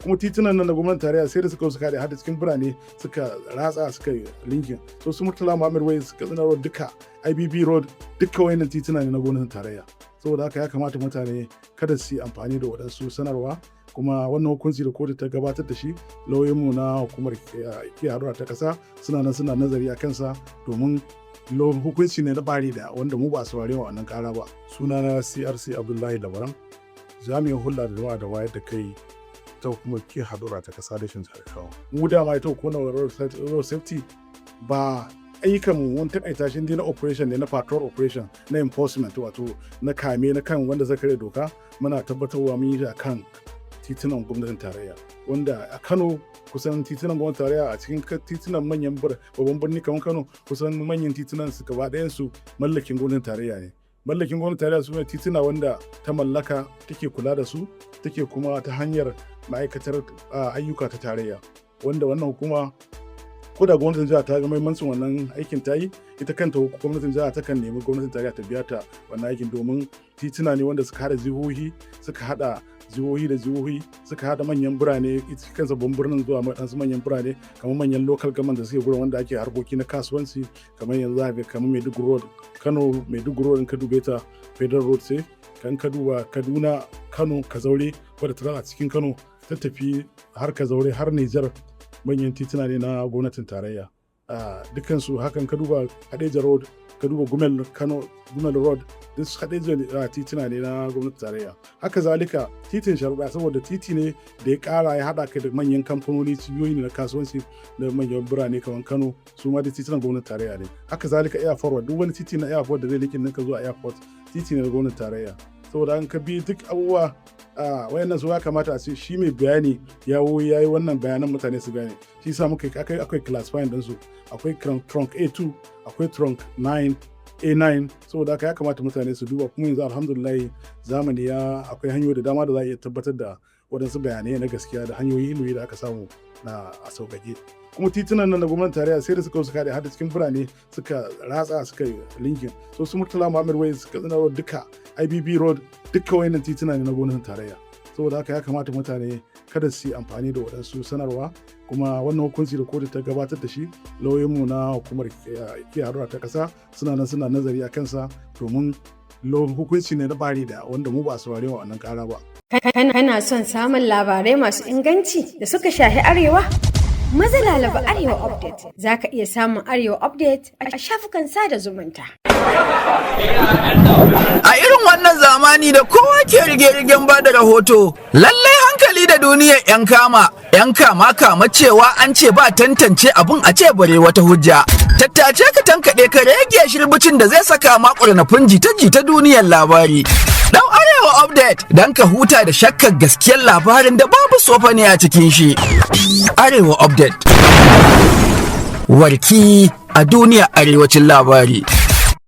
kuma titunan nan da gwamnatin tarayya sai da suka haɗe har da cikin birane suka ratsa suka linkin so su Murtala Muhammad Way suka tsina road duka IBB road duka wayannan tituna ne na gwamnatin tarayya saboda haka ya kamata mutane kada su yi amfani da waɗansu sanarwa kuma wannan hukunci da kotu ta gabatar da shi lauyoyinmu na hukumar kiyaye hadura ta ƙasa suna nazari a kansa domin hukunci ne na bari da wanda mu ba a saurare wa wannan ƙara ba. Sunana CRC Abdullahi Labaran, jami'in hulɗa da jama'a da wayar da kai ta hukumar kiyaye hadura ta ƙasa da shin Kano. Mu dama ita hukumar Road Safety ba ayyukan mu wani takaita shi na operation ne na patrol operation na enforcement wato na kame na kan wanda zai kare doka muna tabbatarwa mun yi a kan titunan gwamnatin tarayya wanda a Kano kusan titunan gwamnatin tarayya a cikin titunan manyan babban birni kamar Kano kusan manyan titunan su gaba ɗayan su mallakin gwamnatin tarayya ne. Mallakin gwamnatin tarayya su ne tituna wanda ta mallaka take kula da su take kuma ta hanyar ma'aikatar ayyuka ta tarayya wanda wannan hukuma ko da gwamnatin jiha ta ga muhimmancin wannan aikin ta yi ita kanta gwamnatin jiha ta kan nemi gwamnatin tarayya ta biya ta wannan aikin domin tituna ne wanda suka hada jihohi da jihohi suka hada manyan birane kansa babban birnin zuwa wadansu manyan birane kamar manyan local government da suke gurin wanda ake harkoki na kasuwanci kamar yanzu za ga kamar Maiduguri road Kano Maiduguri road in ka dube ta federal road sai kan ka duba Kaduna Kano Kazaure wadda ta a cikin Kano ta tafi har Kazaure har Niger manyan tituna ne na gwamnatin tarayya dukansu hakan ka duba Hadeja road ka duba Gumel road duk Hadeja tituna ne na gwamnatin tarayya haka zalika titin Sharuɗa saboda titi ne da ya ƙara ya haɗa kai da manyan kamfanoni cibiyoyi ne na kasuwanci da manyan birane kamar Kano su ma da titunan gwamnatin tarayya ne haka zalika airport duk wani titi na airport da zai likin ninka zuwa airport titi ne na gwamnatin tarayya saboda an ka bi duk abubuwa wayannan su ya kamata a ce shi mai bayani ya yi wannan bayanan mutane su gane shi sa muka akwai classifying din su akwai trunk A2 akwai trunk 9 A9 saboda haka ya kamata mutane su duba kuma yanzu alhamdulillah zamani akwai hanyoyi da dama da za a iya tabbatar da wadansu bayanai na gaskiya da hanyoyi ilimi da aka samu na a sauƙaƙe kuma titunan nan da gwamnatin tarayya sai da suka haɗe har da cikin birane suka ratsa suka linkin so su Murtala Muhammad Way suka tsina road duka IBB road duka wayannan tituna ne na gwamnatin tarayya saboda haka ya kamata mutane kada su yi amfani da waɗansu sanarwa kuma wannan hukunci da kotu ta gabatar da shi lauyoyinmu na hukumar kiyaye hadura ta ƙasa suna nazari a kansa domin hukunci ne na bari da wanda mu ba a saurare wa wannan ƙara ba. Kana son samun labarai masu inganci da suka shahi Arewa? Maza lalaba Arewa Update. Za ka iya samun Arewa Update a shafukan sada zumunta. A irin wannan zamani da kowa ke rige-rigen ba da rahoto, lallai hankali da duniyar 'yan kama cewa an ce ba tantance abun a ce bare wata hujja. Tattace ka tankaɗe ka rage shirbucin da zai saka maƙurnafin jita-jita duniyar labari. Dan Arewa Update dan ka huta da shakkar gaskiyar labarin da babu sofa ne a cikin shi. Arewa Update. Warki a duniyar arewacin labari.